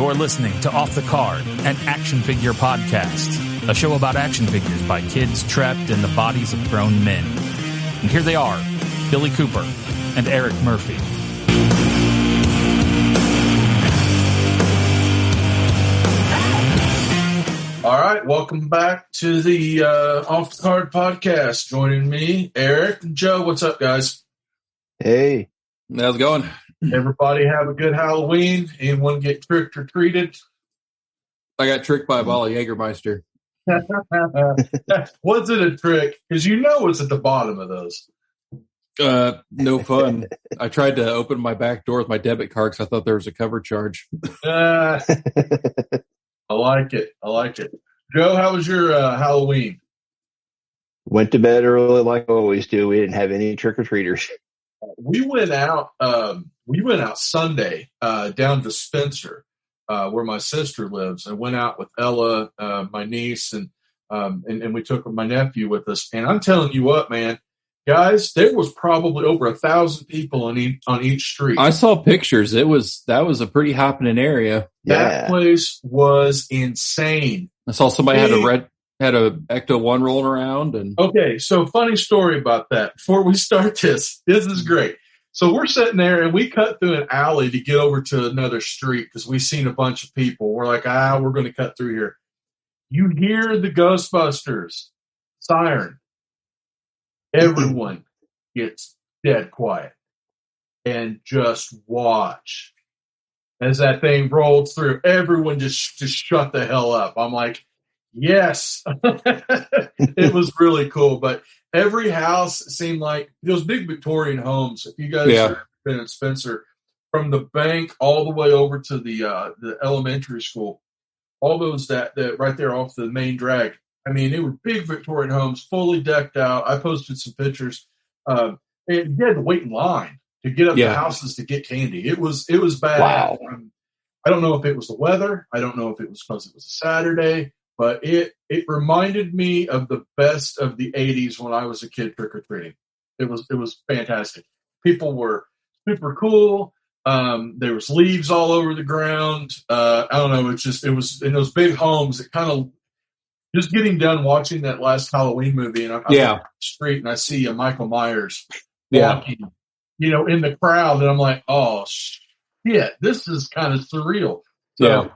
You're listening to Off the Card, an action figure podcast, a show about action figures by kids trapped in the bodies of grown men. And here they are, Billy Cooper and Eric Murphy. All right, welcome back to the Off the Card podcast. Joining me, Eric and Joe. What's up, guys? Hey. How's it going? Everybody have a good Halloween? Anyone get tricked or treated? I got tricked by a bottle of Jägermeister. Was it a trick? Because you know it's at the bottom of those. No fun. I tried to open my back door with my debit card because I thought there was a cover charge. I like it. Joe, how was your Halloween? Went to bed early like I always do. We didn't have any trick-or-treaters. We went out Sunday down to Spencer, where my sister lives. I went out with Ella, my niece, and we took my nephew with us. And I'm telling you what, man, guys, there was probably over 1,000 people on each street. I saw pictures. That was a pretty happening area. That place was insane. I saw somebody had a Ecto 1 rolling around. And okay, so funny story about that. Before we start this is great. So we're sitting there and we cut through an alley to get over to another street because we seen a bunch of people. We're like, we're going to cut through here. You hear the Ghostbusters siren. Everyone gets dead quiet and just watch as that thing rolls through. Everyone just shut the hell up. I'm like, yes. It was really cool. But every house seemed like those big Victorian homes. If you guys have been in Spencer, from the bank all the way over to the elementary school, all those that right there off the main drag. I mean, they were big Victorian homes, fully decked out. I posted some pictures. And you had to wait in line to get up to houses to get candy. It was bad. Wow. I don't know if it was the weather. I don't know if it was because it was a Saturday. But it reminded me of the best of the 80s when I was a kid trick-or-treating. It was fantastic. People were super cool. There was leaves all over the ground. I don't know. It was in those big homes. It kind of just getting done watching that last Halloween movie, and I'm on the street and I see Michael Myers walking, in the crowd, and I'm like, oh shit, this is kind of surreal. So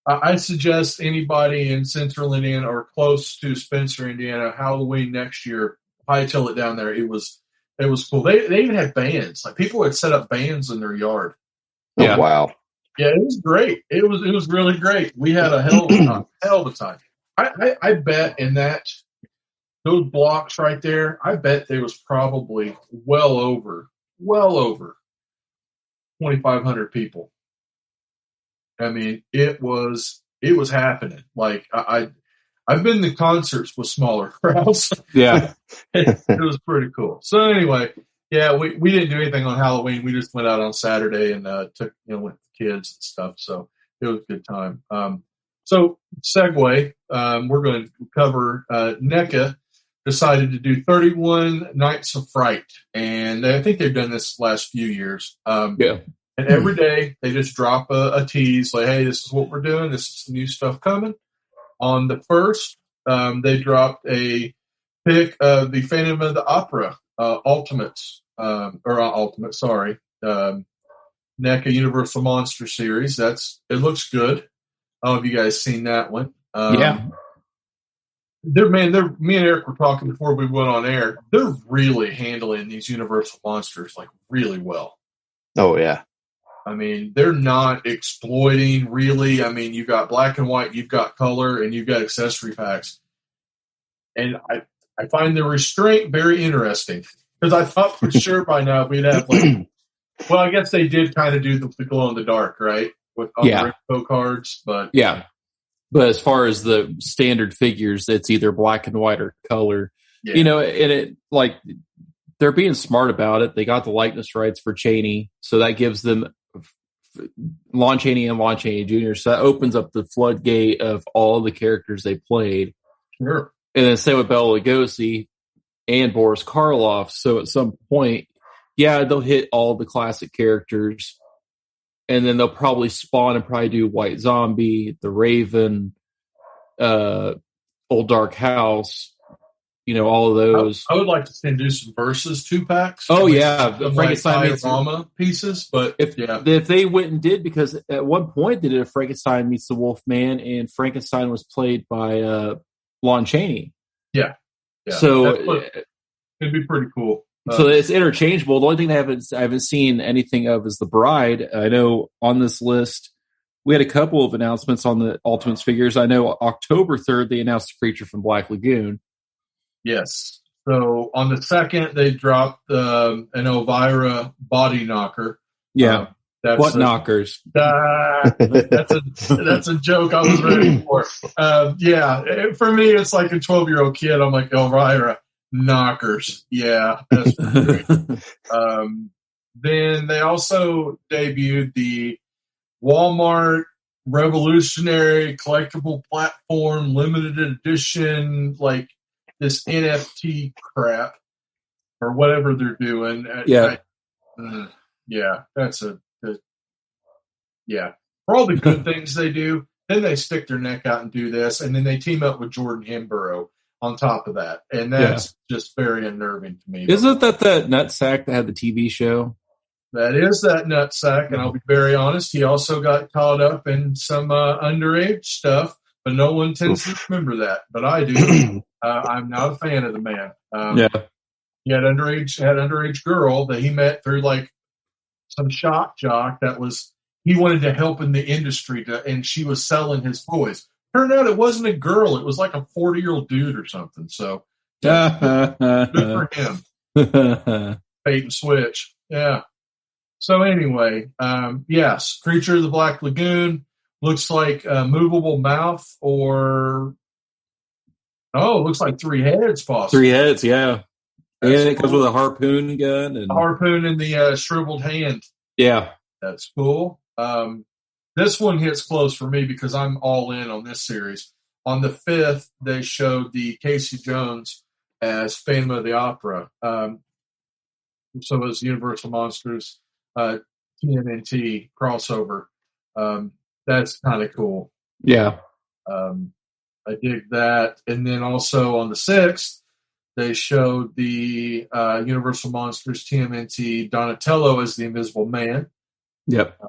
I suggest anybody in Central Indiana or close to Spencer, Indiana, Halloween next year, hightail it down there. It was cool. They even had bands. Like people had set up bands in their yard. Oh, wow. Yeah, it was great. It was really great. We had a hell of a time. I bet in those blocks right there, I bet there was probably well over 2,500 people. I mean, it was happening. Like I've been to concerts with smaller crowds. Yeah, it was pretty cool. So anyway, we didn't do anything on Halloween. We just went out on Saturday and went with the kids and stuff. So it was a good time. So segue, we're going to cover NECA decided to do 31 Nights of Fright, and I think they've done this the last few years. And every day they just drop a tease like, hey, this is what we're doing. This is some new stuff coming. On the first, they dropped a pic of the Phantom of the Opera Ultimates, NECA Universal Monster Series. It looks good. I don't know if you guys seen that one. Me and Eric were talking before we went on air. They're really handling these Universal Monsters like really well. Oh, yeah. I mean, they're not exploiting really. I mean, you've got black and white, you've got color, and you've got accessory packs. And I find the restraint very interesting because I thought for sure by now we'd have well, I guess they did kind of do the glow in the dark, right? With rainbow cards, but But as far as the standard figures, it's either black and white or color. Yeah. And it like they're being smart about it. They got the likeness rights for Chaney, so that gives them Lon Chaney and Lon Chaney Jr. So that opens up the floodgate of all the characters they played. Sure. And then same with Bela Lugosi and Boris Karloff. So at some point, they'll hit all the classic characters. and then they'll probably spawn and probably do White Zombie, the Raven, Old Dark House. All of those. I would like to see him do some versus 2-packs. Oh yeah, the Frankenstein diorama pieces. But if they went and did, because at one point they did a Frankenstein meets the Wolfman, and Frankenstein was played by Lon Chaney. Yeah. So it'd be pretty cool. So it's interchangeable. The only thing I haven't seen anything of is the Bride. I know on this list we had a couple of announcements on the Ultimates figures. I know October 3rd they announced the creature from Black Lagoon. Yes. So on the 2nd, they dropped an Elvira body knocker. Yeah. Knockers? That's a joke I was ready for. For me, it's like a 12-year-old kid. I'm like, Elvira, knockers. Yeah, that's great. Then they also debuted the Walmart Revolutionary Collectible Platform Limited Edition, like, this NFT crap or whatever they're doing. That's for all the good things they do, then they stick their neck out and do this, and then they team up with Jordan Hemborough on top of that, and that's just very unnerving to me. Isn't that nutsack that had the TV show? That is that nutsack, and I'll be very honest, he also got caught up in some underage stuff, but no one tends to remember that, but I do. I'm not a fan of the man. He had underage girl that he met through like some shock jock he wanted to help in the industry and she was selling his toys. Turned out it wasn't a girl. It was like a 40-year-old dude or something. So good for him. Bait and switch. Yeah. So anyway, yes, Creature of the Black Lagoon looks like a movable mouth it looks like 3 heads possibly. 3 heads, yeah. That's and it comes with a harpoon gun. And... a harpoon in the shriveled hand. Yeah. That's cool. This one hits close for me because I'm all in on this series. On the 5th, they showed the Casey Jones as Phantom of the Opera. So it was Universal Monsters TMNT crossover. That's kind of cool. Yeah. I dig that. And then also on the 6th, they showed the Universal Monsters TMNT Donatello as the Invisible Man. Yep.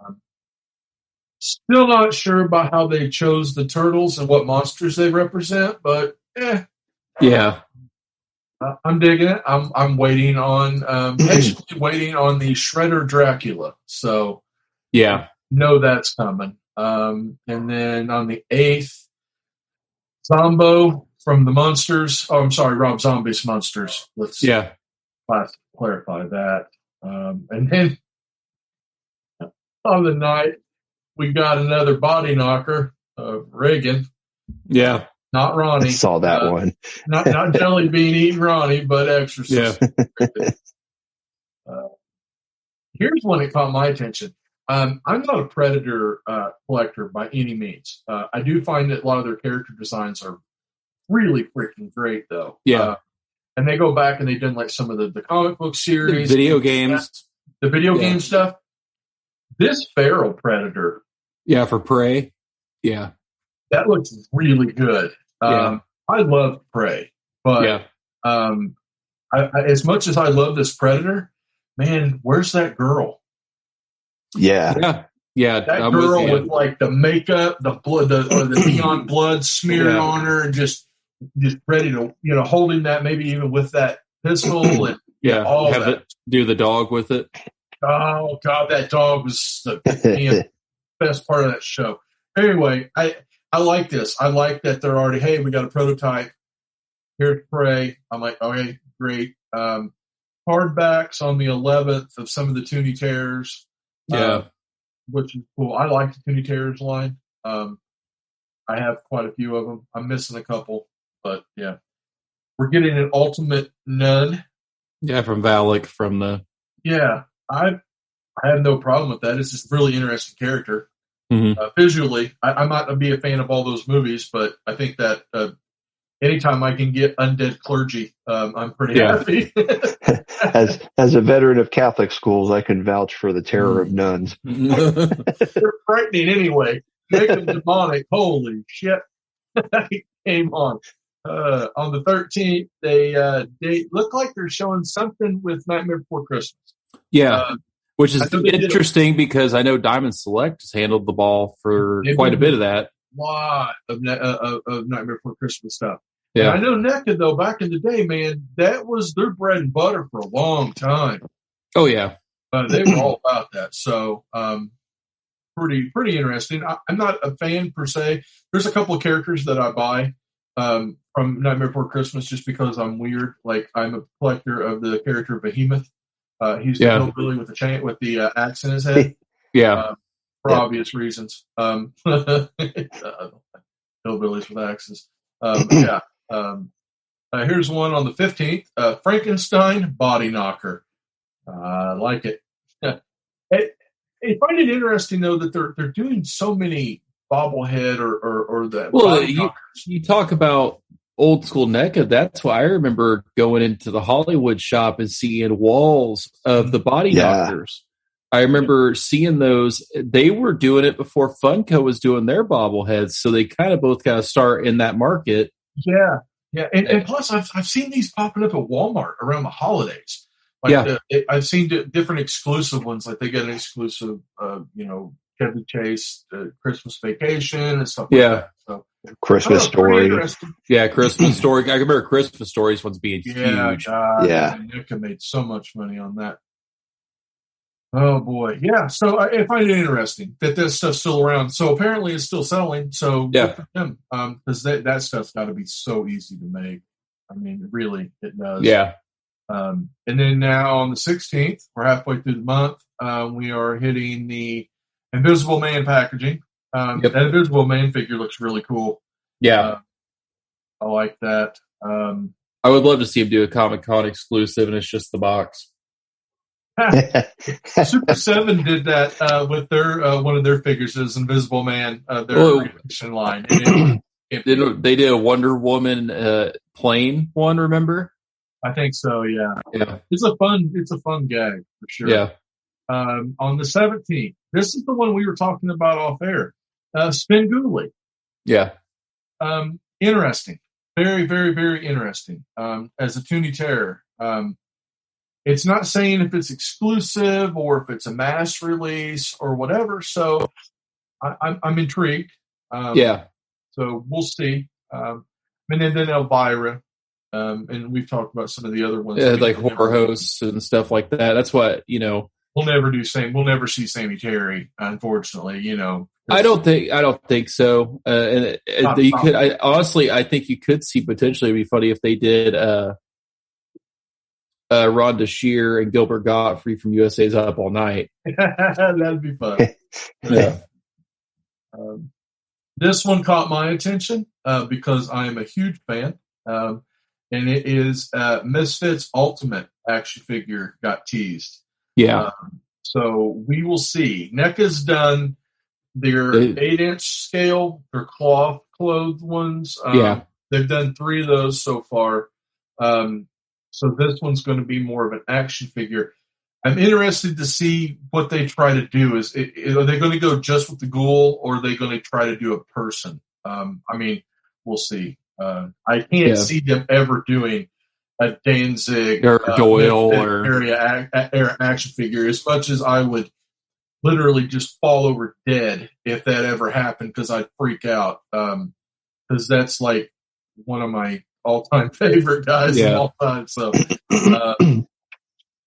Still not sure about how they chose the turtles and what monsters they represent, but yeah. I'm digging it. I'm waiting on patiently waiting on the Shredder Dracula. So yeah, know that's coming. And then on the 8th, Zombo from the Munsters. Oh, I'm sorry, Rob Zombie's Munsters. Let's clarify that. And then on the night, we got another body knocker of Reagan. Yeah. Not Ronnie. I saw that one. not Jelly Bean eating Ronnie, but Exorcist. Yeah. Here's one that caught my attention. I'm not a Predator collector by any means. I do find that a lot of their character designs are really freaking great, though. Yeah. And they go back and they've done like some of the comic book series. The video games. The video game stuff. This Feral Predator. Yeah, for Prey. Yeah. That looks really good. I love Prey. But as much as I love this Predator, man, where's that girl? Yeah. Yeah. That girl with like the makeup, the blood, the neon blood smeared on her, and just ready to, holding that, maybe even with that pistol and all have that. It, do the dog with it. Oh God, that dog was the best part of that show. Anyway, I like this. I like that they're already, hey, we got a prototype. Here's Prey. I'm like, okay, great. Hardbacks on the 11th of some of the Toonie Terrors. Which is cool. I like the Toonie Terrors line. I have quite a few of them. I'm missing a couple, but yeah. We're getting an Ultimate Nun. Yeah, from Valak from the... Yeah, I have no problem with that. It's just a really interesting character. Mm-hmm. Visually, I might not be a fan of all those movies, but I think that anytime I can get undead clergy, I'm pretty happy. As a veteran of Catholic schools, I can vouch for the terror of nuns. They're frightening anyway. Make them demonic. Holy shit. Came on. On the 13th, they look like they're showing something with Nightmare Before Christmas. Yeah. Which is interesting because I know Diamond Select has handled the ball for quite a bit of that. A lot of Nightmare Before Christmas stuff. Yeah. And I know NECA, though, back in the day, man, that was their bread and butter for a long time. Oh, yeah. They were all about that. So, pretty interesting. I'm not a fan, per se. There's a couple of characters that I buy from Nightmare Before Christmas just because I'm weird. Like, I'm a collector of the character Behemoth. He's the hillbilly with the axe in his head. Yeah. For obvious reasons. Hillbillies with axes. Here's one on the 15th. Frankenstein Body Knocker. I like it. I find it interesting, though, that they're doing so many bobblehead or the body knockers. You talk about old school NECA. That's why I remember going into the Hollywood shop and seeing walls of the body knockers. I remember seeing those. They were doing it before Funko was doing their bobbleheads, so they kind of start in that market. Yeah. And plus, I've seen these popping up at Walmart around the holidays. I've seen different exclusive ones. Like they get an exclusive, Chevy Chase, Christmas Vacation, and stuff like that. So, Christmas Story. Yeah, Christmas Story. I remember Christmas Stories ones being huge. NECA made so much money on that. Oh boy, yeah. So I find it interesting that this stuff's still around. So apparently it's still selling. So good for them, because that stuff's got to be so easy to make. I mean, really, it does. Yeah. And then now on the 16th, we're halfway through the month. We are hitting the Invisible Man packaging. That Invisible Man figure looks really cool. Yeah, I like that. I would love to see him do a Comic-Con exclusive, and it's just the box. Super 7 did that with their one of their figures as Invisible Man, their reaction line. They did a Wonder Woman plane one, remember? I think so, yeah. It's a fun gag for sure. Yeah. On the 17th, this is the one we were talking about off air. Spenguli. Yeah. Interesting. Very, very, very interesting. As a Toonie Terror. It's not saying if it's exclusive or if it's a mass release or whatever. So I'm intrigued. So we'll see. And then Elvira. And we've talked about some of the other ones. Like horror hosts and stuff like that. That's what, We'll never see Sammy Terry, unfortunately, I don't think so. I think you could see potentially it'd be funny if they did Rhonda Shear and Gilbert Gottfried from USA's Up All Night. That'd be fun. Yeah. This one caught my attention because I am a huge fan. And it is Misfits Ultimate action figure got teased. Yeah. So we will see. NECA's done their 8-inch scale, their cloth-clothed ones. They've done 3 of those so far. So this one's going to be more of an action figure. I'm interested to see what they try to do. Are they going to go just with the ghoul, or are they going to try to do a person? We'll see. I can't see them ever doing a Danzig or Doyle or area action figure, as much as I would literally just fall over dead if that ever happened, because I'd freak out. Because that's like one of my all-time favorite guys of all time. So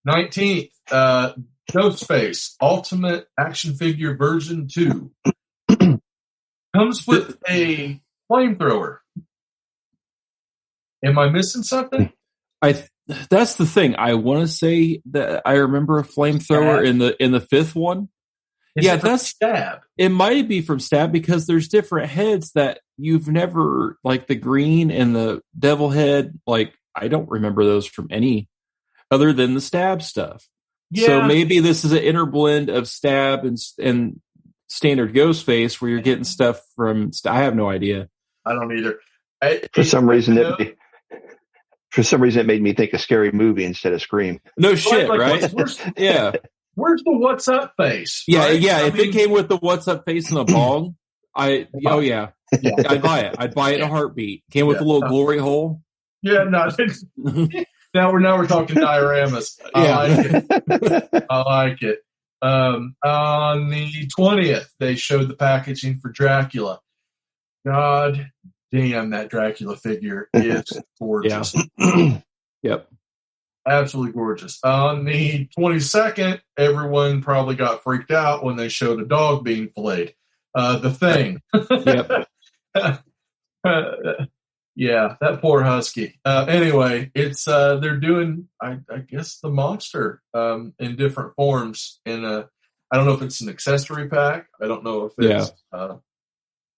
19th, Ghostface Ultimate Action Figure version 2 comes with a flamethrower. Am I missing something? That's the thing. I want to say that I remember a flamethrower in the 5th one. That's Stab. It might be from Stab, because there's different heads that you've never, like the green and the devil head. Like, I don't remember those from any other than the Stab stuff. Yeah. So maybe this is an interblend of Stab and standard Ghostface, where you're getting stuff from. I have no idea. I don't either. For some reason, it made me think of Scary Movie instead of Scream. No shit, right? Yeah. Where's the what's up face? Yeah, right? yeah. If it came with the what's up face and a bong, I'd buy it. I'd buy it in a heartbeat. Came with a little glory hole. Yeah, no. now we're talking dioramas. I like it. On the 20th, they showed the packaging for Dracula. God damn, that Dracula figure is gorgeous. Yeah. Yep. Absolutely gorgeous. On the 22nd, everyone probably got freaked out when they showed a dog being filleted. The Thing. Yep. Yeah, that poor husky. Anyway, it's they're doing, I guess, the monster in different forms. I don't know if it's an accessory pack. I don't know if it's a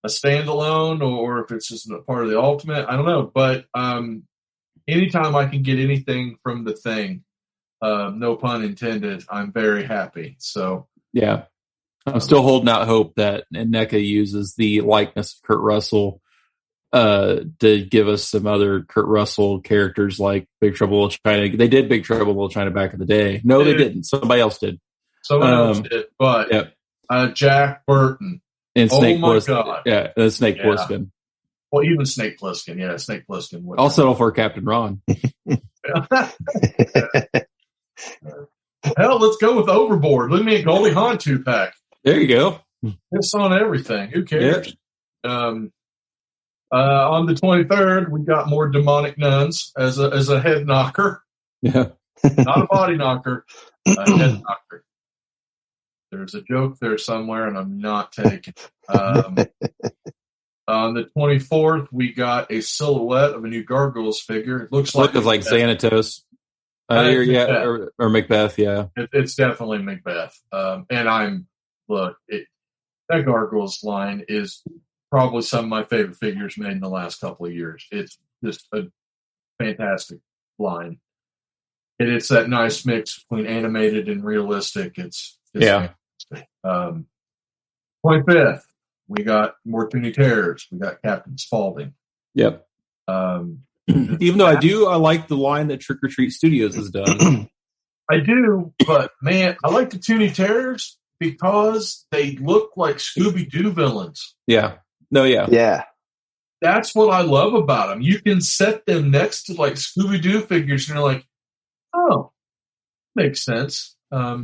standalone or if it's just a part of the Ultimate. I don't know, but anytime I can get anything from The Thing, no pun intended, I'm very happy. So yeah, I'm still holding out hope that NECA uses the likeness of Kurt Russell to give us some other Kurt Russell characters like Big Trouble in Little China. They did Big Trouble in Little China back in the day. No, they didn't. Somebody else did. But Jack Burton and Snake Plissken. God. Yeah, and Snake Plissken. Well, even Snake Plissken. Yeah, Snake Plissken. I'll settle for Captain Ron. Hell, let's go with Overboard. Let me a Goldie Hawn 2-pack. There you go. It's on everything. Who cares? Yep. On the 23rd, we got more demonic nuns as a head knocker. Yeah. Not a body knocker, a head knocker. There's a joke there somewhere, and I'm not taking it. On the 24th, we got a silhouette of a new Gargoyles figure. It looks like Xanatos. Or Macbeth, yeah. It's definitely Macbeth. And that Gargoyles line is probably some of my favorite figures made in the last couple of years. It's just a fantastic line. And it's that nice mix between animated and realistic. It's fantastic. 25th, we got more Toonie Terrors. We got Captain Spaulding. Yep. Even though I like the line that Trick or Treat Studios has done. I do, but man, I like the Toonie Terrors because they look like Scooby-Doo villains. Yeah. No, yeah. Yeah. That's what I love about them. You can set them next to like Scooby-Doo figures and you're like, oh, makes sense. I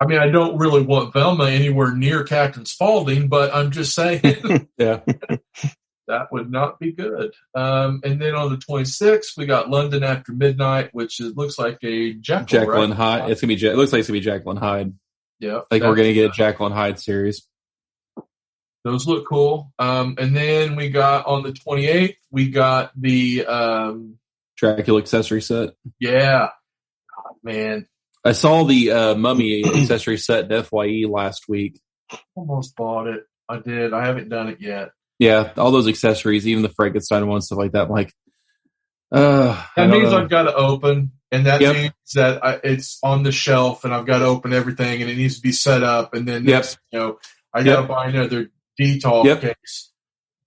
mean, I don't really want Velma anywhere near Captain Spaulding, but I'm just saying. Yeah. That would not be good. And then on the 26th, we got London After Midnight, which looks like a Jacqueline Hyde. It looks like it's gonna be Jacqueline Hyde. Yeah, like we're gonna get a Jacqueline Hyde series. Those look cool. And then we got on the 28th, we got the Dracula accessory set. Yeah, God, man. I saw the Mummy accessory set at FYE last week. Almost bought it. I did. I haven't done it yet. Yeah, all those accessories, even the Frankenstein one, stuff like that. I'm like, that means I've got to open, and that means that it's on the shelf, and I've got to open everything, and it needs to be set up, and then I got to buy another detail case.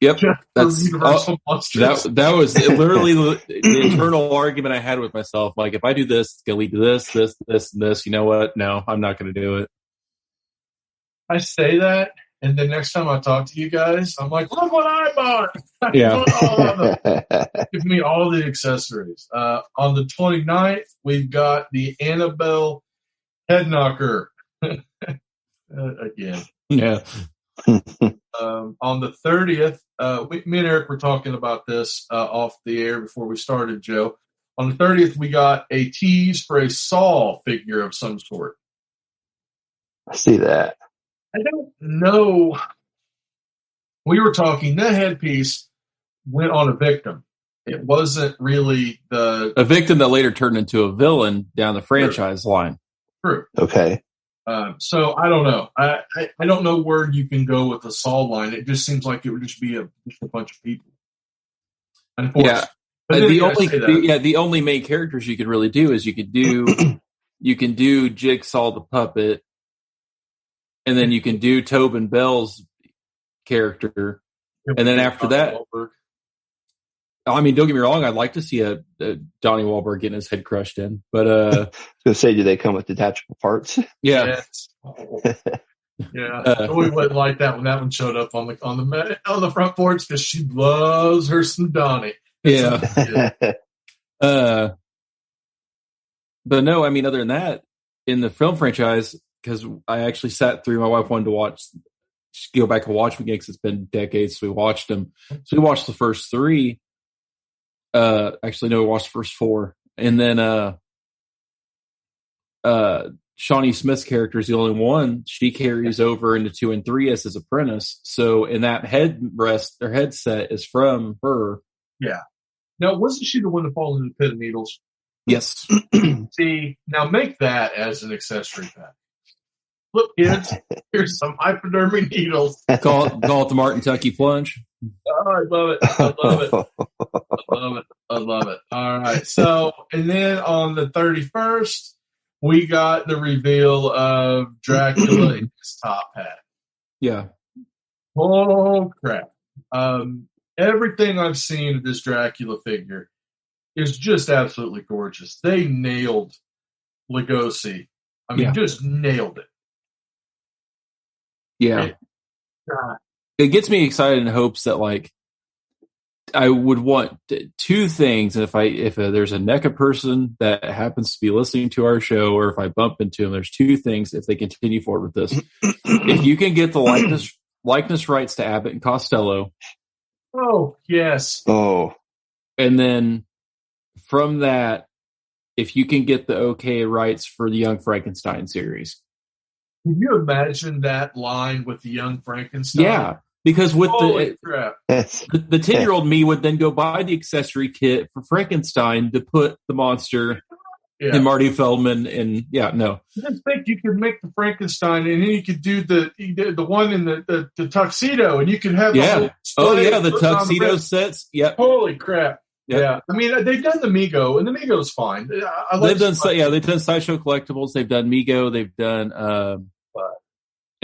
Yep, that's Universal Monsters. That was literally the internal argument I had with myself. Like, if I do this, it's gonna lead to this, and this. You know what? No, I'm not gonna do it. I say that. And then next time I talk to you guys, I'm like, look what I bought. Yeah. Give me all the accessories. On the 29th, we've got the Annabelle head knocker. Again. Yeah. On the 30th, me and Eric were talking about this off the air before we started, Joe. On the 30th, we got a tease for a Saw figure of some sort. I see that. I don't know. We were talking, that headpiece went on a victim. It wasn't really a victim that later turned into a villain down the franchise line. True. Okay. So I don't know. I don't know where you can go with the Saw line. It just seems like it would just be just a bunch of people. Yeah. The only main characters you could really do is you can do Jigsaw the puppet. And then you can do Tobin Bell's character. And then after that, I mean, don't get me wrong. I'd like to see a Donnie Wahlberg getting his head crushed in, but I was gonna say, do they come with detachable parts? yeah. Yeah, we wouldn't like that when that one showed up on the front porch because she loves her some Donnie. Yeah. But no, I mean, other than that, in the film franchise, because I actually sat through, my wife wanted to go back and watch them again because it's been decades. So we watched them. So we watched the first three. Actually, no, we watched the first four. And then Shawnee Smith's character is the only one. She carries over into 2 and 3 as his apprentice. So, in that headset is from her. Yeah. Now, wasn't she the one that falls in the pit of needles? Yes. See, now make that as an accessory pack. Look, kids, here's some hypodermic needles. Call it the Martin Tucky plunge. Oh, I love it. I love it. I love it. I love it. All right. So, and then on the 31st, we got the reveal of Dracula in his top hat. Yeah. Oh, crap. Everything I've seen of this Dracula figure is just absolutely gorgeous. They nailed Lugosi. I mean, just nailed it. Yeah. It gets me excited in hopes that, like, I would want two things. And if there's a NECA person that happens to be listening to our show, or if I bump into them, there's two things if they continue forward with this. If you can get the likeness rights to Abbott and Costello. Oh, yes. Oh. And then from that, if you can get the okay rights for the Young Frankenstein series. Can you imagine that line with the Young Frankenstein? Yeah. Because with the 10-year-old me would then go buy the accessory kit for Frankenstein to put the monster and Marty Feldman and I just think you could make the Frankenstein and then you could do the one in the tuxedo and you could have the tuxedo sets. Yep. Holy crap. Yep. Yeah. I mean, they've done the Mego and the Mego's fine. They've done Sideshow Collectibles, they've done Mego, they've done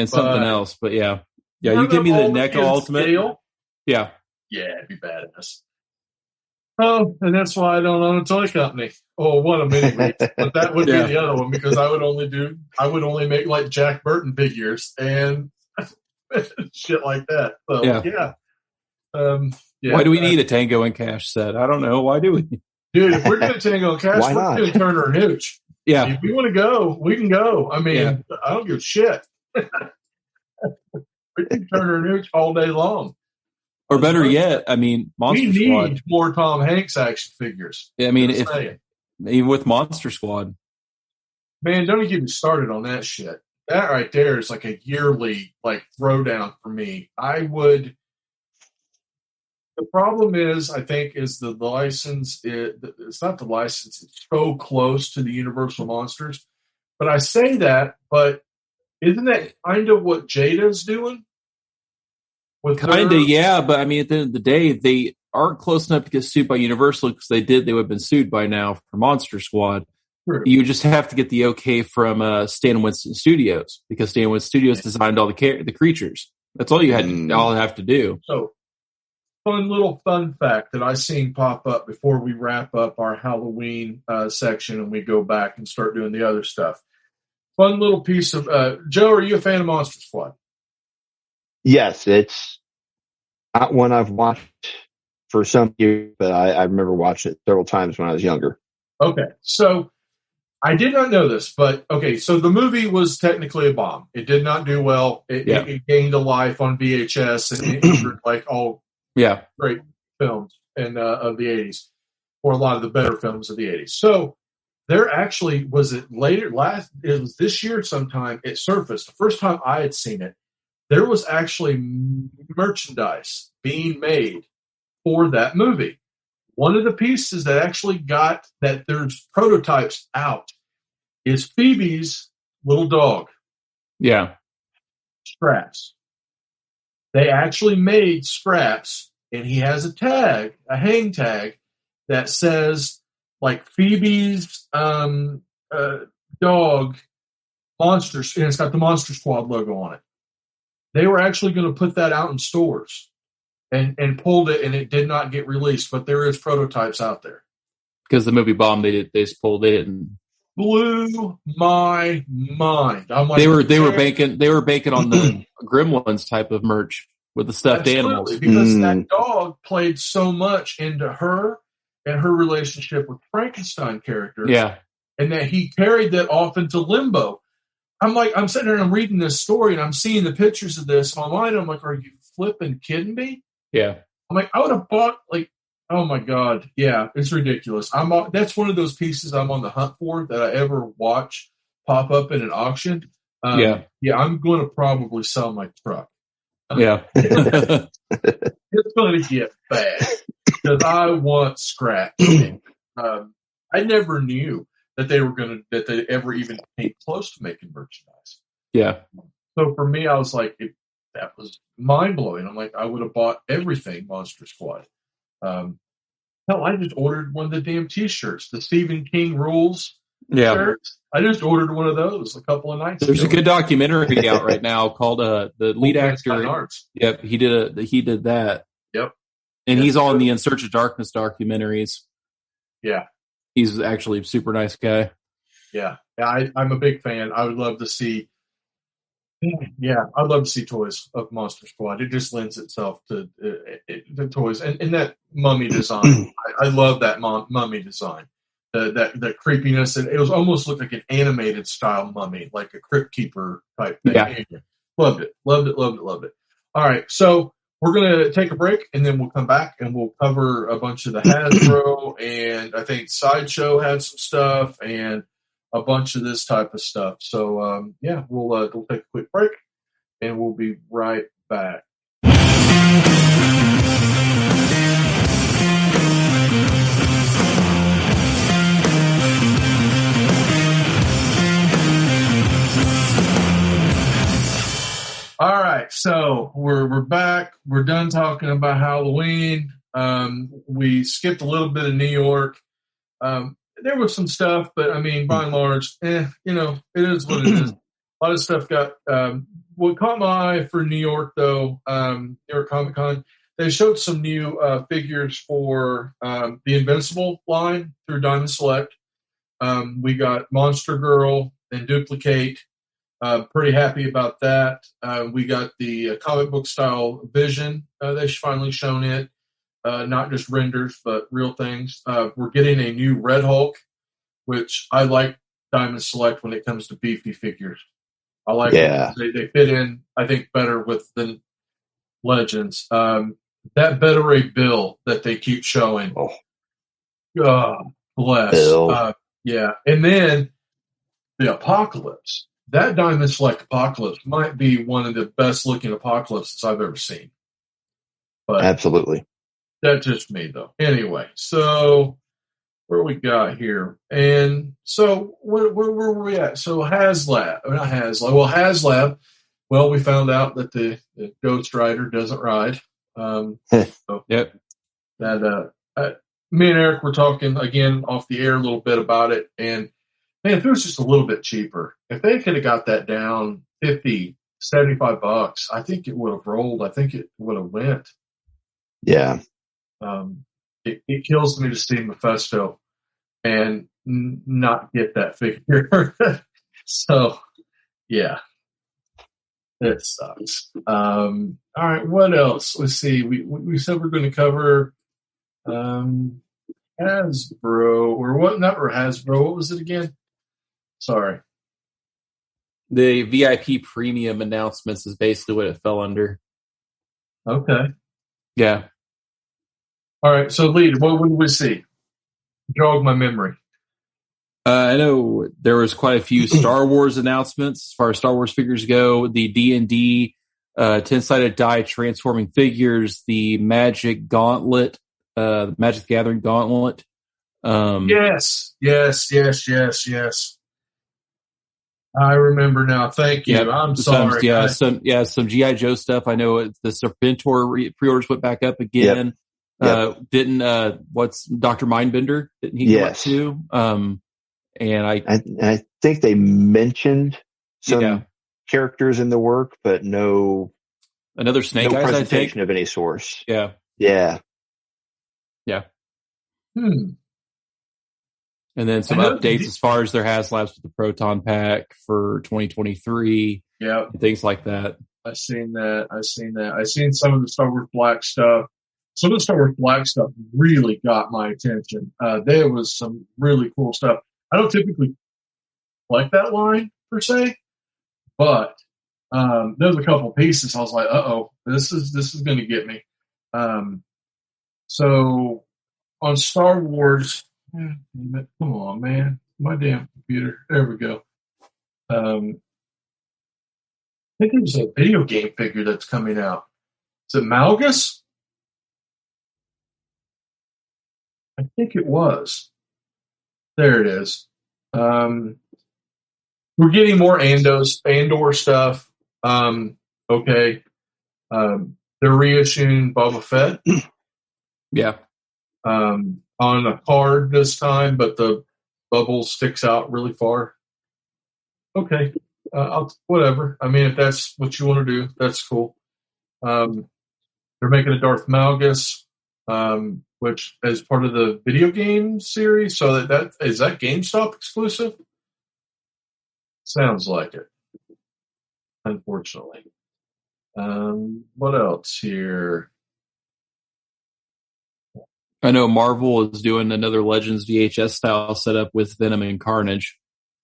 something else, but yeah. Yeah, you give me the NECA Ultimate. Scale? Yeah. Yeah, it'd be badass. Oh, and that's why I don't own a toy company. Oh, one of many reasons. But that would be the other one because I would only make like Jack Burton figures and shit like that. So why do we need a Tango and Cash set? I don't know. Why do we? Dude, if we're doing Tango and Cash, we're doing Turner and Hooch. Yeah. If we want to go, we can go. I mean, I don't give a shit. We can Turner and Hooch all day long. Or better yet, I mean, Monster Squad. We need more Tom Hanks action figures. Yeah, I mean, even with Monster Squad. Man, don't even get me started on that shit. That right there is like a yearly throwdown for me. The problem is, I think, is the license. It's not the license. It's so close to the Universal Monsters. But I say that, but isn't that kind of what Jada's doing? But I mean, at the end of the day, they aren't close enough to get sued by Universal because they would have been sued by now for Monster Squad. True. You just have to get the okay from Stan Winston Studios because Stan Winston Studios designed all the creatures. That's all you have to do. So, fun fact that I seen pop up before we wrap up our Halloween section and we go back and start doing the other stuff. Fun little piece of Joe. Are you a fan of Monster Squad? Yes, it's not one I've watched for some years, but I remember watching it several times when I was younger. Okay, so I did not know this, but so the movie was technically a bomb. It did not do well. It gained a life on VHS and it injured all great films of the 80s, or a lot of the better films of the 80s. So there actually was it was this year sometime it surfaced. The first time I had seen it, there was actually merchandise being made for that movie. One of the pieces that actually got that there's prototypes out is Phoebe's little dog. Yeah. Scraps. They actually made Scraps, and he has a hang tag that says Phoebe's dog Monsters, and it's got the Monster Squad logo on it. They were actually going to put that out in stores. and pulled it, and it did not get released. But there is prototypes out there. Because the movie bombed, they just pulled it and blew my mind. I'm like, they were banking on the Gremlins type of merch with the stuffed animals, because that dog played so much into her and her relationship with Frankenstein character. Yeah, and that he carried that off into limbo. I'm sitting there and I'm reading this story and I'm seeing the pictures of this online. I'm like, are you flipping kidding me? Yeah. I'm like, I would have bought oh my God. Yeah, it's ridiculous. That's one of those pieces I'm on the hunt for that I ever watch pop up in an auction. Yeah, I'm going to probably sell my truck. Yeah. It's going to get bad because I want scratch. I never knew that they ever even came close to making merchandise. Yeah. So for me, I was like, that was mind blowing. I'm like, I would have bought everything Monster Squad. Hell, I just ordered one of the damn T-shirts, the Stephen King Rules shirts. I just ordered one of those a couple of nights ago. There's a good documentary out right now called the lead actor. Yep, he did that. Yep, and he's on the In Search of Darkness documentaries. Yeah, he's actually a super nice guy. Yeah, I'm a big fan. I would love to see. Yeah, I'd love to see toys of Monster Squad. It just lends itself to the toys and that mummy design. I love that mummy design. The creepiness, and it was almost looked like an animated style mummy, like a crypt keeper type thing. Yeah. Loved it. All right, so we're gonna take a break and then we'll come back and we'll cover a bunch of the Hasbro and I think Sideshow had some stuff and a bunch of this type of stuff. So we'll take a quick break and we'll be right back. All right, so we're back. We're done talking about Halloween. We skipped a little bit of New York. There was some stuff, but I mean, by and large, it is what it is. A lot of stuff got. What caught my eye for New York, though, New York Comic Con, they showed some new figures for the Invincible line through Diamond Select. We got Monster Girl and Duplicate. Pretty happy about that. We got the comic book style Vision. They've finally shown it. Not just renders, but real things. We're getting a new Red Hulk, which I like Diamond Select when it comes to beefy figures. I like them. They fit in, I think, better with the Legends. That Beta Ray Bill that they keep showing. Oh, God bless. Yeah. And then the Apocalypse. That Diamond Select Apocalypse might be one of the best looking Apocalypses I've ever seen. But absolutely. That's just me, though. Anyway, so where we got here? And so where were we at? So HasLab. Well, we found out that the Ghost Rider doesn't ride. Yep. That me and Eric were talking again off the air a little bit about it, and man, if it was just a little bit cheaper, if they could have got that down $50, $75, I think it would have rolled. I think it would have went. Yeah. It kills me to see Mephisto and not get that figure. So, yeah, it sucks. All right, what else? Let's see. We said we're going to cover Hasbro or what? Not Hasbro. What was it again? Sorry. The VIP premium announcements is basically what it fell under. Okay. Yeah. All right. So, Lee, what did we see? Jog my memory. I know there was quite a few Star Wars announcements as far as Star Wars figures go. The D&D 10-sided die transforming figures, the Magic Gauntlet, Magic the Gathering Gauntlet. Yes. I remember now. Thank you. Yeah, I'm sorry. Some G.I. Joe stuff. I know the Serpentor pre-orders went back up again. Yep. What's Dr. Mindbender? Didn't he come up too? And I think they mentioned some characters in the work, but no Another Snake no Eyes, I think. presentation of any source. Yeah. Yeah. Hmm. And then some updates as far as their HasLabs with the Proton Pack for 2023. Yeah. Things like that. I've seen that. I've seen some of the Star Wars Black stuff. Some of the Star Wars Black stuff really got my attention. There was some really cool stuff. I don't typically like that line per se, but there's a couple pieces. I was like, this is going to get me. So on Star Wars, come on, man, my damn computer. There we go. I think there's a video game figure that's coming out. Is it Malgus? I think it was. There it is. We're getting more Andor stuff. Okay. They're reissuing Boba Fett. Yeah. On a card this time, but the bubble sticks out really far. Okay. Whatever. I mean, if that's what you want to do, that's cool. They're making a Darth Malgus, which is part of the video game series. So that is that GameStop exclusive? Sounds like it. Unfortunately. What else here? I know Marvel is doing another Legends VHS style setup with Venom and Carnage.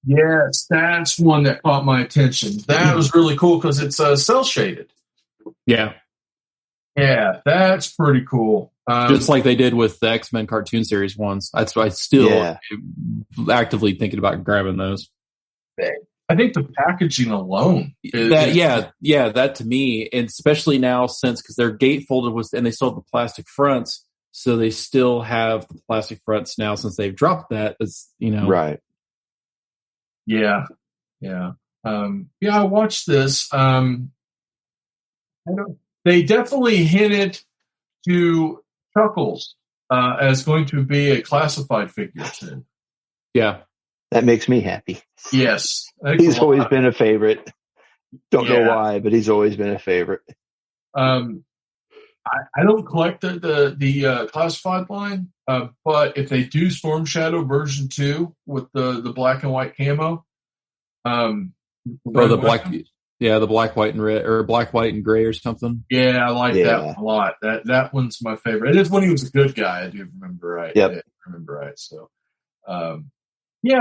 Yes, that's one that caught my attention. That was really cool because it's cell shaded. Yeah. Yeah, that's pretty cool. Just like they did with the X-Men cartoon series ones. That's why I still actively thinking about grabbing those. I think the packaging alone. That to me, and especially now since because their gatefolded and they still have the plastic fronts, so they still have the plastic fronts now since they've dropped that. It's Right. Yeah. I watched this. They definitely hinted to Chuckles as going to be a classified figure soon. Yeah. That makes me happy. Yes. He's always been a favorite. Don't know why, but he's always been a favorite. I don't collect the classified line, but if they do Storm Shadow version 2 with the black and white camo, the black, white, and red, or black, white, and gray, or something. Yeah, I like that one a lot. That one's my favorite. It is when he was a good guy. I do remember right. Yep. I remember right. So,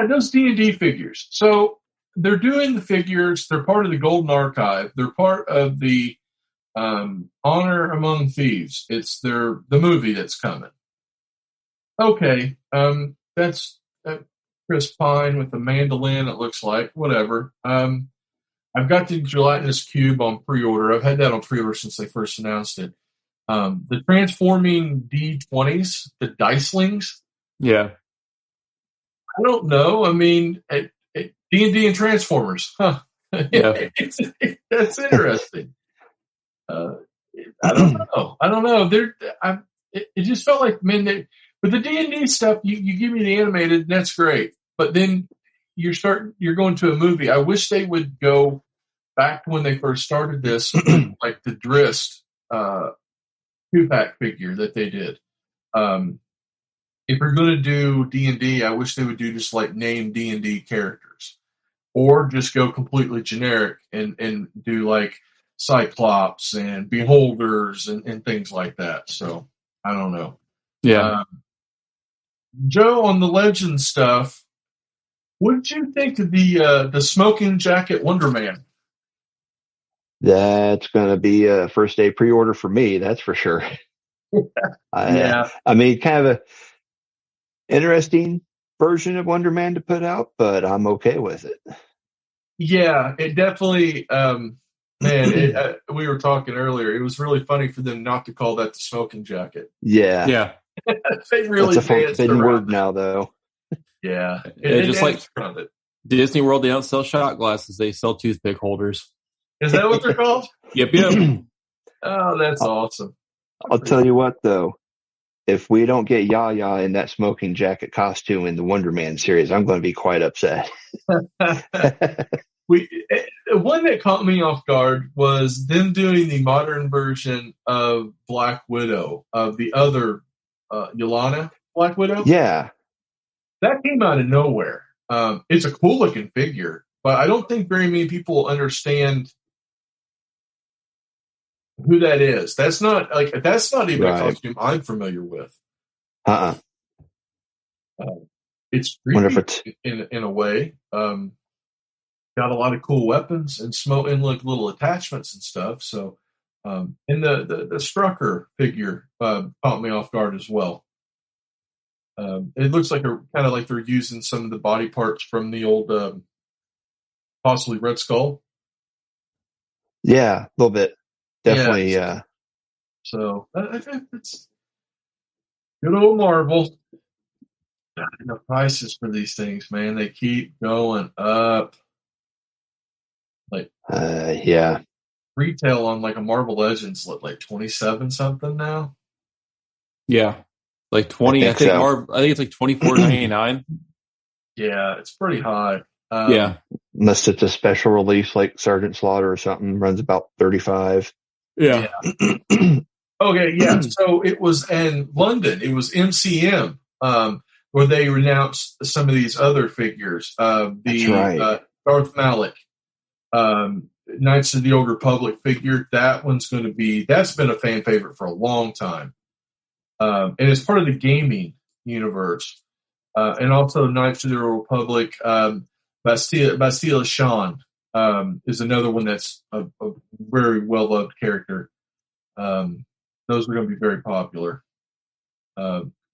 those D&D figures. So they're doing the figures. They're part of the Golden Archive. They're part of the Honor Among Thieves. It's the movie that's coming. Okay, that's Chris Pine with the mandolin. It looks like whatever. I've got the gelatinous cube on pre-order. I've had that on pre-order since they first announced it. The transforming D20s, the Dicelings. Yeah. I don't know. I mean, D&D and Transformers. Huh. Yeah. That's interesting. I don't know. It just felt like, man, with the D&D stuff, you give me the animated, and that's great. But then you're going to a movie. I wish they would go back to when they first started this, like the Drist 2-pack figure that they did. If you're going to do D&D, I wish they would do just like name D&D characters, or just go completely generic and do like Cyclops and Beholders and things like that. So I don't know. Yeah. Joe, on the Legend stuff, what did you think of the smoking jacket Wonder Man? That's going to be a first day pre-order for me. That's for sure. Yeah. I mean, kind of a interesting version of Wonder Man to put out, but I'm okay with it. Yeah, it definitely, we were talking earlier. It was really funny for them not to call that the smoking jacket. Yeah. Yeah. They really That's a forbidden word now, though. Yeah. Just like Disney World, they don't sell shot glasses. They sell toothpick holders. Is that what they're called? Yep. Oh, that's awesome. I'll tell you what, though. If we don't get Yaya in that smoking jacket costume in the Wonder Man series, I'm going to be quite upset. One that caught me off guard was them doing the modern version of Black Widow, of the other Yelena Black Widow. Yeah. That came out of nowhere. It's a cool looking figure, but I don't think very many people understand who that is. That's not even a costume I'm familiar with. It's creepy in a way. Got a lot of cool weapons and like little attachments and stuff. So, and the Strucker figure caught me off guard as well. It looks like kind of like they're using some of the body parts from the old, possibly Red Skull. Yeah, a little bit. Definitely. Yeah. So I think it's good old Marvel. The prices for these things, man, they keep going up. Like, yeah. Retail on like a Marvel Legends like 27 something now. Yeah, like 20. I think it's like $24.99. Yeah, it's pretty high. Yeah, unless it's a special release like Sergeant Slaughter or something, runs about 35. Yeah. Okay, yeah. So it was in London. It was MCM where they announced some of these other figures. That's right. Darth Malak. Knights of the Old Republic figure, that's been a fan favorite for a long time. And it's part of the gaming universe. And also Knights of the Old Republic, Bastille Shan is another one that's a very well-loved character. Those are going to be very popular.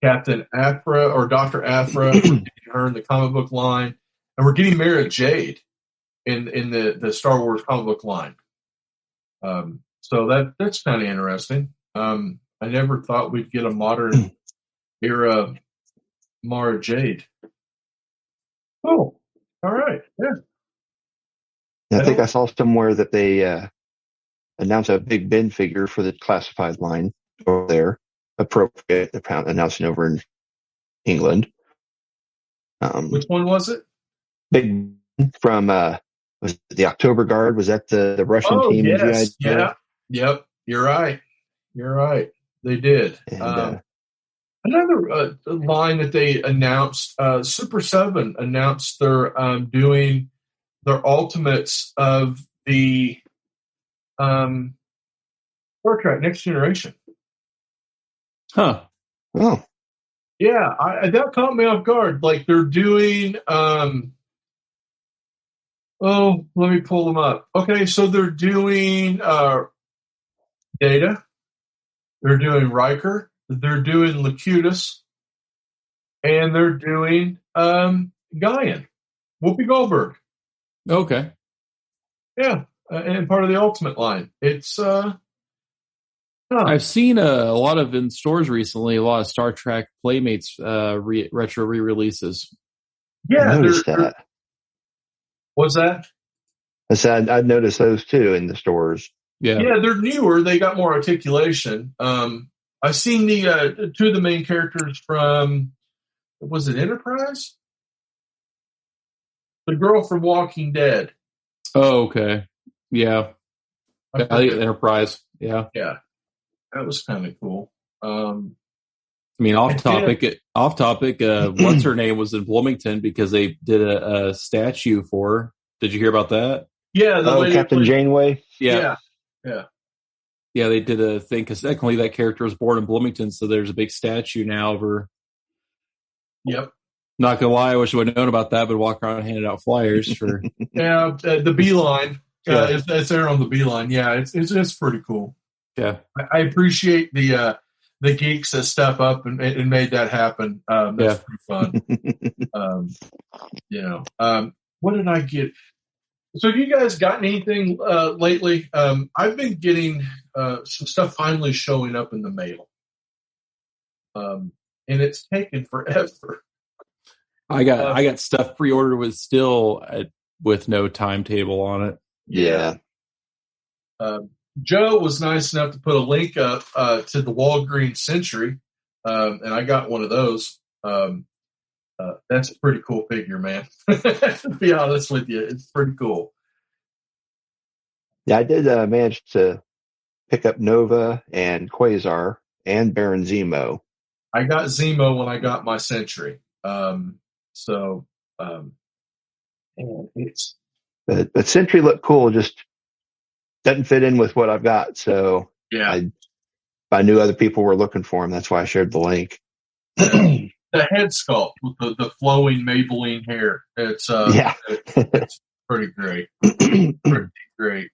Captain Aphra, or Dr. Aphra, we're getting her in the comic book line. And we're getting Mara Jade in the Star Wars comic book line. So that's kind of interesting. I never thought we'd get a modern era Mara Jade. Oh, all right. Yeah. I think I saw somewhere that they announced a Big Ben figure for the classified line over there. Appropriate, announcing over in England. Which one was it? Big Ben from was it the October Guard? Was that the Russian team? Yes. Yeah. Yep. You're right. They did. And, another line that they announced, Super 7 announced they're doing their ultimates of the Star Trek Next Generation. Huh. Oh. Yeah, that caught me off guard. Like they're doing let me pull them up. Okay, so they're doing Data. They're doing Riker. They're doing Locutus. And they're doing Guyan. Whoopi Goldberg. Okay. Yeah, and part of the Ultimate line. It's I've seen a lot of in stores recently, a lot of Star Trek Playmates retro re-releases. Yeah, I noticed that. What's that? I said I'd noticed those too in the stores. Yeah, they're newer. They got more articulation. I've seen the two of the main characters from, was it Enterprise? The girl from Walking Dead. Oh, okay. Yeah. I think Enterprise. Yeah. Yeah. That was kind of cool. I mean, off topic. What's her name was in Bloomington because they did a statue for her. Did you hear about that? Yeah. Captain Janeway. Yeah. They did a thing because technically that character was born in Bloomington, so there's a big statue now of her. Yep. Not gonna lie, I wish I would have known about that, but walk around and handed out flyers for. Yeah, the Beeline. It's there on the Beeline. Yeah, it's pretty cool. Yeah, I appreciate the geeks that step up and made that happen. That's pretty fun. What did I get? So have you guys gotten anything lately? I've been getting some stuff finally showing up in the mail. And it's taken forever. I got stuff pre-ordered with no timetable on it. Yeah. Joe was nice enough to put a link up to the Walgreens Century, and I got one of those. That's a pretty cool figure, man. To be honest with you, it's pretty cool. Yeah, I did manage to pick up Nova and Quasar and Baron Zemo. I got Zemo when I got my Century. So it's But Sentry looked cool, just doesn't fit in with what I've got. So yeah. I knew other people were looking for him. That's why I shared the link. The head sculpt with the flowing Maybelline hair. It's it's pretty great. Pretty great.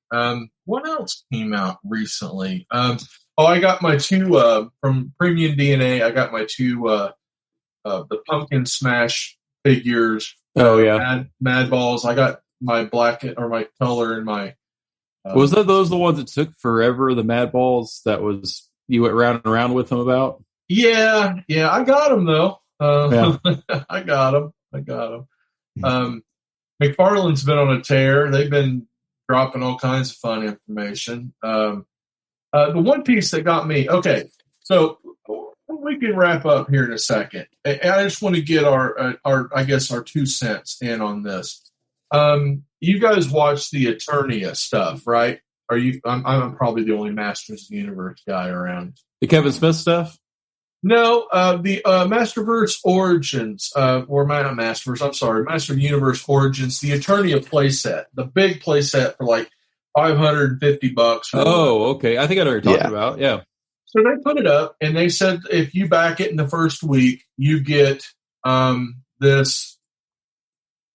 What else came out recently? I got my two from Premium DNA. I got my two the Pumpkin Smash figures. Oh yeah, Mad Balls. I got my black or my color and my. Was that those the ones that took forever? The Mad Balls that was you went round and round with them about? Yeah, I got them though. I got them. McFarlane's been on a tear. They've been dropping all kinds of fun information. The one piece that got me. Okay, so we can wrap up here in a second. I just want to get our I guess our 2 cents in on this. You guys watch the Eternia stuff, right? Are you? I'm probably the only Masters of the Universe guy around. The Kevin Smith stuff? No, the Masterverse Origins, or not Masterverse. I'm sorry, Master of the Universe Origins. The Eternia playset, the big playset for like $550. Oh, okay. I think I know what you're talking about. Yeah. So they put it up, and they said if you back it in the first week, you get this.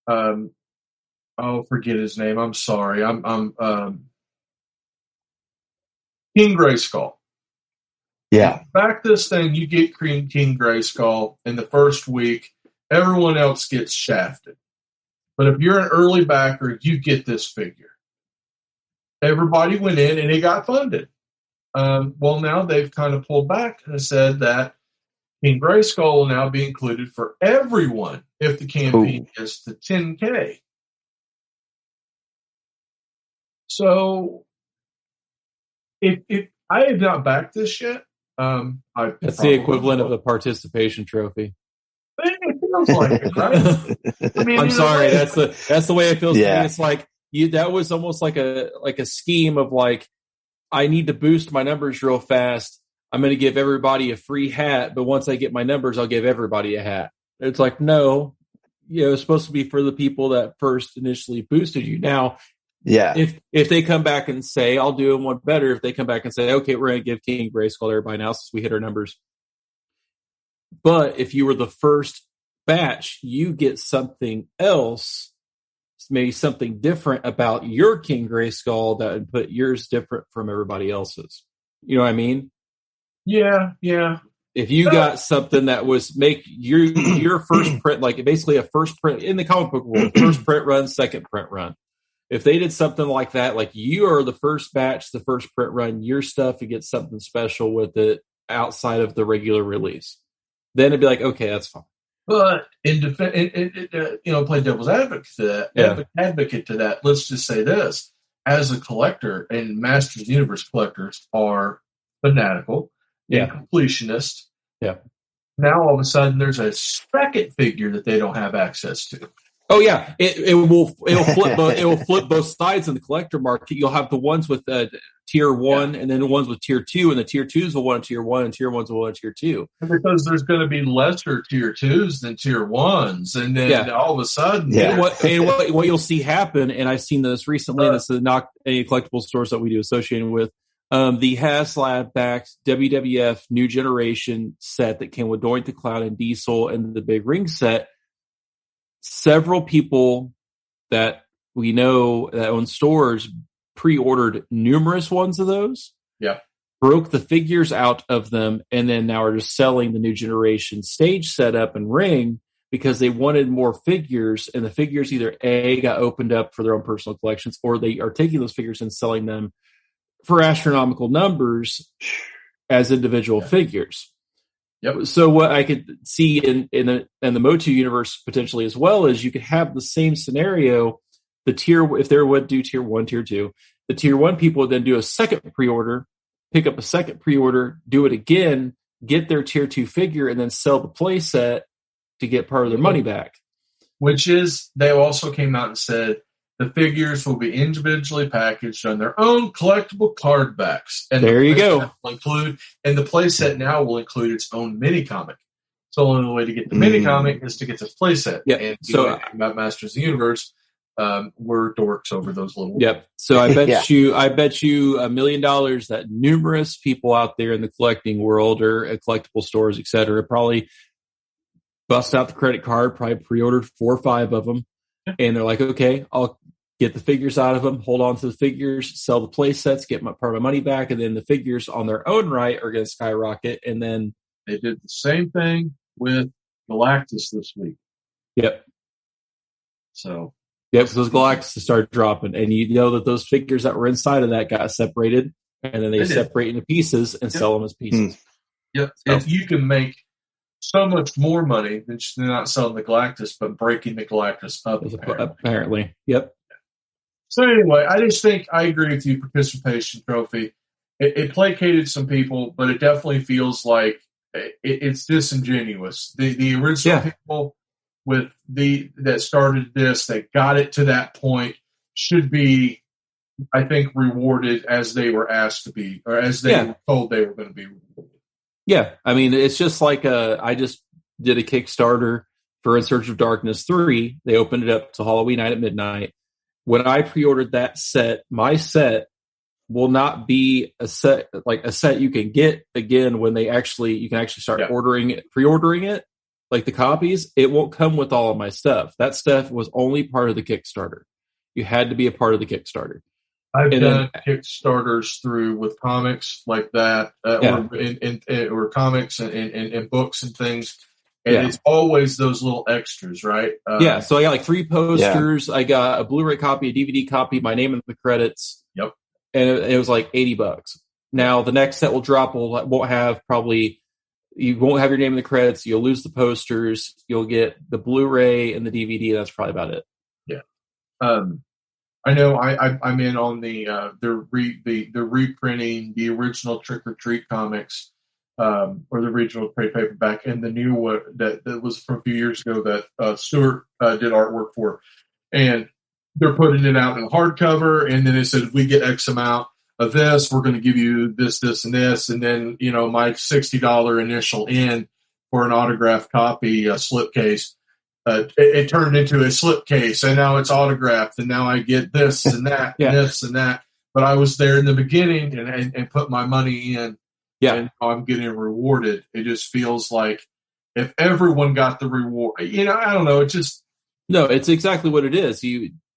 Forget his name. I'm sorry. I'm King Grayskull. Yeah. Back this thing, you get King Grayskull in the first week. Everyone else gets shafted. But if you're an early backer, you get this figure. Everybody went in and it got funded. Well, now they've kind of pulled back and said that King Grayskull will now be included for everyone if the campaign gets to 10K. So, if I have not backed this yet, that's the equivalent of a participation trophy. It feels like it, right? I mean, I'm sorry, that's the way it feels to me. It's like that was almost like a scheme of like, I need to boost my numbers real fast. I'm going to give everybody a free hat, but once I get my numbers, I'll give everybody a hat. It's like, no, it's supposed to be for the people that first initially boosted you. Now, yeah, if they come back and say, I'll do one better. If they come back and say, okay, we're going to give King Grayskull to everybody now since we hit our numbers. But if you were the first batch, you get something else, maybe something different about your King Grayskull that would put yours different from everybody else's. You know what I mean? Yeah. If you got something that was make your first print, like basically a first print in the comic book world, first print run, second print run. If they did something like that, like you are the first batch, the first print run, your stuff, you get something special with it outside of the regular release. Then it'd be like, okay, that's fine. But in defense, play devil's advocate to that. Advocate to that. Let's just say this: as a collector, and Masters of the Universe collectors are fanatical, and completionist. Yeah. Now all of a sudden, there's a second figure that they don't have access to. Oh yeah, it'll flip both sides in the collector market. You'll have the ones with tier 1, and then the ones with tier 2, and the tier 2s will want tier 1, and tier 1s will want tier 2. Because there's going to be lesser tier 2s than tier 1s, and then all of a sudden, what you'll see happen, and I've seen this recently. This is not any collectible stores that we do associated with. The HasLab backed WWF New Generation set that came with Doink the Clown and Diesel and the big ring set. Several people that we know that own stores pre-ordered numerous ones of those. Yeah. Broke the figures out of them, and then now are just selling the New Generation stage setup and ring because they wanted more figures, and the figures either A, got opened up for their own personal collections, or they are taking those figures and selling them for astronomical numbers as individual figures. Yep. So what I could see in the Motu universe potentially as well is you could have the same scenario. If they would do tier 1, tier 2, the tier 1 people would then do a second pre-order, pick up a second pre-order, do it again, get their tier 2 figure, and then sell the play set to get part of their money back. Which is, they also came out and said, The figures will be individually packaged on their own collectible card backs. And there you go. And the playset now will include its own mini comic. So the only way to get the mini comic is to get this playset. Yeah. And so about Masters of the Universe, we're dorks over those little. Yep. So I bet you $1 million that numerous people out there in the collecting world or at collectible stores, et cetera, probably bust out the credit card, probably pre-ordered 4 or 5 of them. And they're like, okay, I'll get the figures out of them, hold on to the figures, sell the play sets, get part of my money back. And then the figures on their own right are going to skyrocket. And then they did the same thing with Galactus this week. Yep. So. Yep, because those Galactus started dropping. And you know that those figures that were inside of that got separated. And then they separate into pieces and sell them as pieces. Yep. So. If you can make so much more money than just not selling the Galactus, but breaking the Galactus up. Apparently. Yep. So anyway, I just think I agree with you, participation trophy. It placated some people, but it definitely feels like it's disingenuous. The original people that started this, that got it to that point, should be, I think, rewarded as they were asked to be, or as they were told they were going to be rewarded. Yeah, I mean, it's just like I just did a Kickstarter for In Search of Darkness 3. They opened it up to Halloween night at midnight. When I pre-ordered that set, my set will not be a set you can get again when you can actually start pre-ordering it, like the copies. It won't come with all of my stuff. That stuff was only part of the Kickstarter. You had to be a part of the Kickstarter. I've done Kickstarters through with comics like that, or comics and books and things. And it's always those little extras, right? So I got like 3 posters. I got a Blu-ray copy, a DVD copy, my name in the credits. Yep. And it was like $80. Now the next set will drop won't have you won't have your name in the credits. You'll lose the posters. You'll get the Blu-ray and the DVD. That's probably about it. Yeah. I know I'm in on the reprinting the original Trick or Treat comics, or the original trade paperback, and the new one that was from a few years ago that Stuart did artwork for, and they're putting it out in hardcover, and then it said, if we get X amount of this, we're going to give you this, this, and this, and then my $60 initial in for an autographed copy, slipcase. It turned into a slipcase, and now it's autographed, and now I get this and that, and this and that. But I was there in the beginning and put my money in, and I'm getting rewarded. It just feels like if everyone got the reward, I don't know. It's exactly what it is.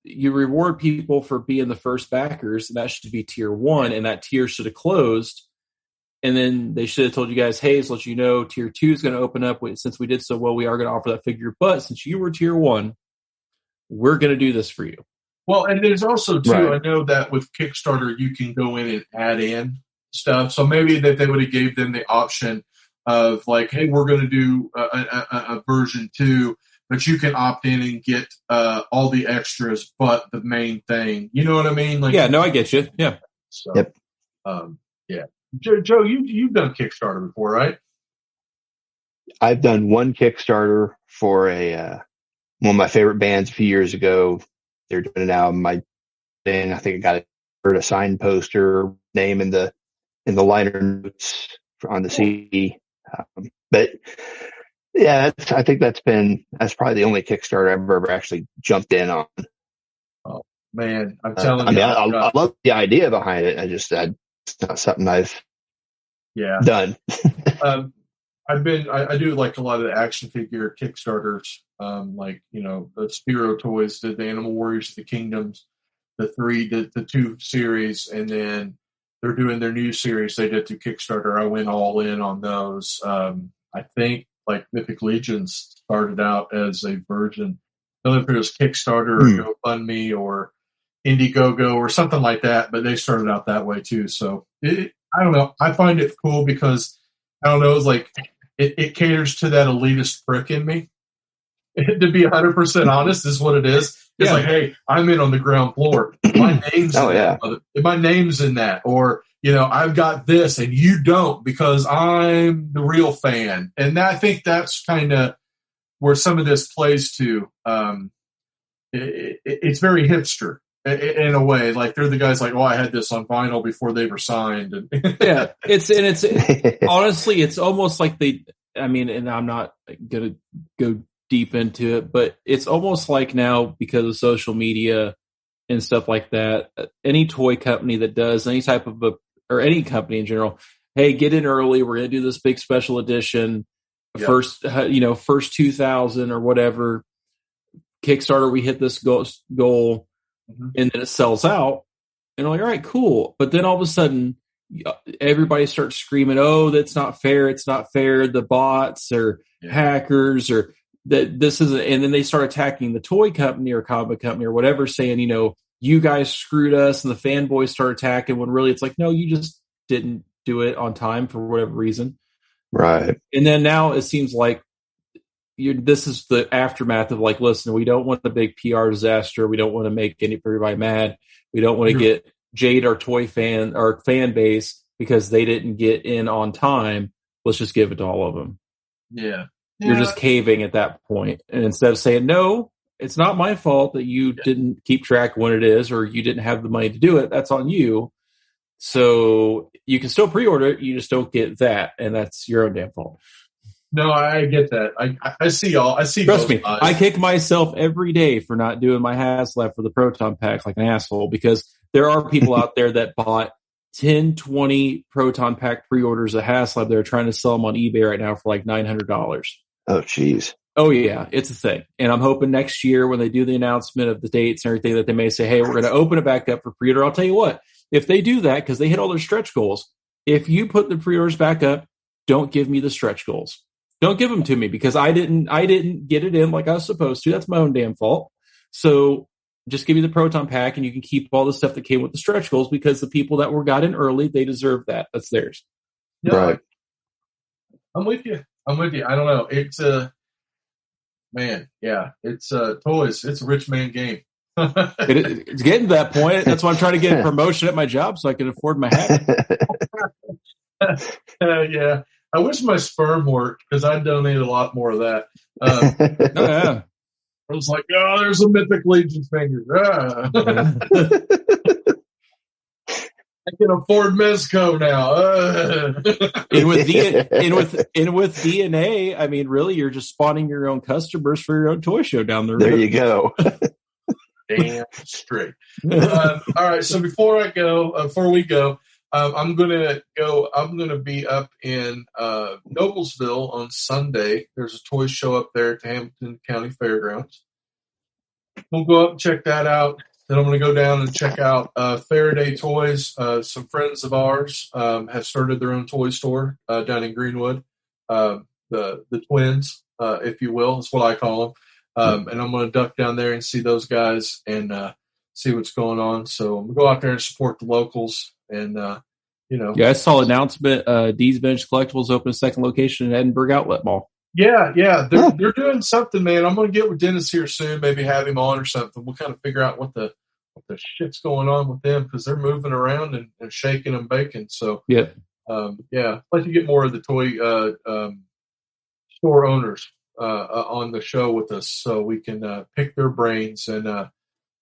You reward people for being the first backers, and that should be tier 1, and that tier should have closed. And then they should have told you guys, hey, so let you know, tier 2 is going to open up. Since we did so well, we are going to offer that figure. But since you were tier 1, we're going to do this for you. Well, and there's also, too, I know that with Kickstarter, you can go in and add in stuff. So maybe that they would have gave them the option of like, hey, we're going to do a version 2, but you can opt in and get all the extras, but the main thing. You know what I mean? Like, I get you. Yeah. So, Joe, you've done Kickstarter before, right? I've done one Kickstarter for one of my favorite bands a few years ago. They're doing an album. I think I got a signed poster, name in the liner notes on the CD. But yeah, I think that's probably the only Kickstarter I've ever actually jumped in on. Oh man, I'm telling you, I love the idea behind it. It's not something I've done. I do like a lot of the action figure Kickstarters, like the Spiro Toys, the Animal Warriors of the Kingdoms, the 2 series, and then they're doing their new series they did through Kickstarter. I went all in on those. I think like Mythic Legions started out as a version. I don't know if it was Kickstarter or GoFundMe or Indiegogo or something like that, but they started out that way too. So I don't know. I find it cool because I don't know. It's like it caters to that elitist prick in me. To be 100% honest, is what it is. It's like, hey, I'm in on the ground floor. My name's my name's in that, or I've got this and you don't because I'm the real fan. And I think that's kind of where some of this plays to. it's very hipster in a way. Like they're the guys like, oh, I had this on vinyl before they were signed. And yeah, it's honestly, it's almost like and I'm not going to go deep into it, but it's almost like now because of social media and stuff like that, any toy company that does any type of or any company in general, hey, get in early. We're going to do this big special edition, first 2,000 or whatever Kickstarter. We hit this goal, and then it sells out, and I'm like, all right, cool. But then all of a sudden, everybody starts screaming, "Oh, that's not fair! It's not fair! The bots or hackers or that this isn't." And then they start attacking the toy company or comic company or whatever, saying, you guys screwed us, and the fanboys start attacking. When really, it's like, no, you just didn't do it on time for whatever reason, right? And then now it seems like this is the aftermath of like, listen, we don't want a big PR disaster. We don't want to make everybody mad. We don't want to jade our fan base because they didn't get in on time. Let's just give it to all of them. Yeah. You're just caving at that point. And instead of saying, no, it's not my fault that you didn't keep track when it is, or you didn't have the money to do it. That's on you. So you can still pre-order it. You just don't get that. And that's your own damn fault. No, I get that. I see Trust me, I kick myself every day for not doing my HasLab for the Proton Pack like an asshole, because there are people out there that bought 10, 20 Proton Pack pre-orders of HasLab. They're trying to sell them on eBay right now for like $900. Oh, jeez. Oh, yeah, it's a thing. And I'm hoping next year when they do the announcement of the dates and everything that they may say, hey, we're going to open it back up for pre-order. I'll tell you what, if they do that, because they hit all their stretch goals, if you put the pre-orders back up, don't give me the stretch goals. Don't give them to me because I didn't get it in like I was supposed to. That's my own damn fault. So just give me the Proton Pack and you can keep all the stuff that came with the stretch goals, because the people that got in early, they deserve that. That's theirs. Yeah, right. I'm with you. I don't know. It's it's toys. It's a rich man game. It's getting to that point. That's why I'm trying to get a promotion at my job so I can afford my hat. Yeah. I wish my sperm worked because I'd donate a lot more of that. I was like, oh, there's a Mythic Legion finger. Ah. I can afford Mezco now. And with DNA, I mean, really, you're just spawning your own customers for your own toy show down the road. There you go. Damn straight. All right. So before we go, I'm gonna be up in Noblesville on Sunday. There's a toy show up there at the Hamilton County Fairgrounds. We'll go up and check that out. Then I'm gonna go down and check out Faraday Toys. Some friends of ours have started their own toy store down in Greenwood. The twins, if you will, is what I call them. And I'm gonna duck down there and see those guys and see what's going on. So I'm gonna go out there and support the locals. And, I saw an announcement. Dee's Vintage Collectibles open a second location at Edinburgh Outlet Mall. Yeah. They're doing something, man. I'm going to get with Dennis here soon, maybe have him on or something. We'll kind of figure out what the shit's going on with them, because they're moving around and shaking and baking. So, I'd like to get more of the toy store owners on the show with us so we can pick their brains and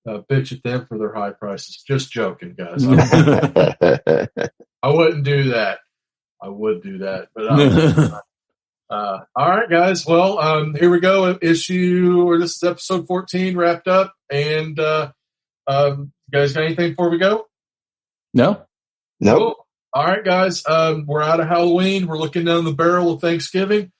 bitch at them for their high prices. Just joking, guys. I wouldn't do that. I would do that, but all right, guys. Well, here we go. This is episode 14 wrapped up. And you guys got anything before we go? No. Cool. All right, guys. We're out of Halloween. We're looking down the barrel of Thanksgiving.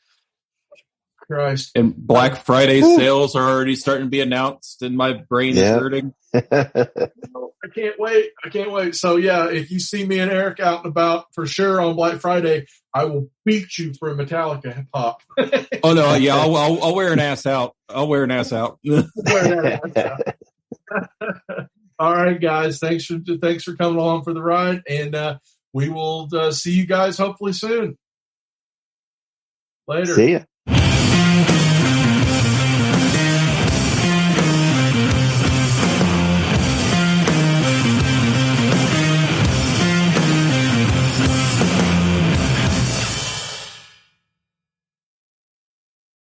Christ. And Black Friday sales are already starting to be announced, and my brain is hurting. I can't wait. So, if you see me and Eric out and about for sure on Black Friday, I will beat you for a Metallica pop. Oh, no. Yeah, I'll wear an ass out. I'll wear an ass out. All right, guys. Thanks for coming along for the ride, and we will see you guys hopefully soon. Later. See ya.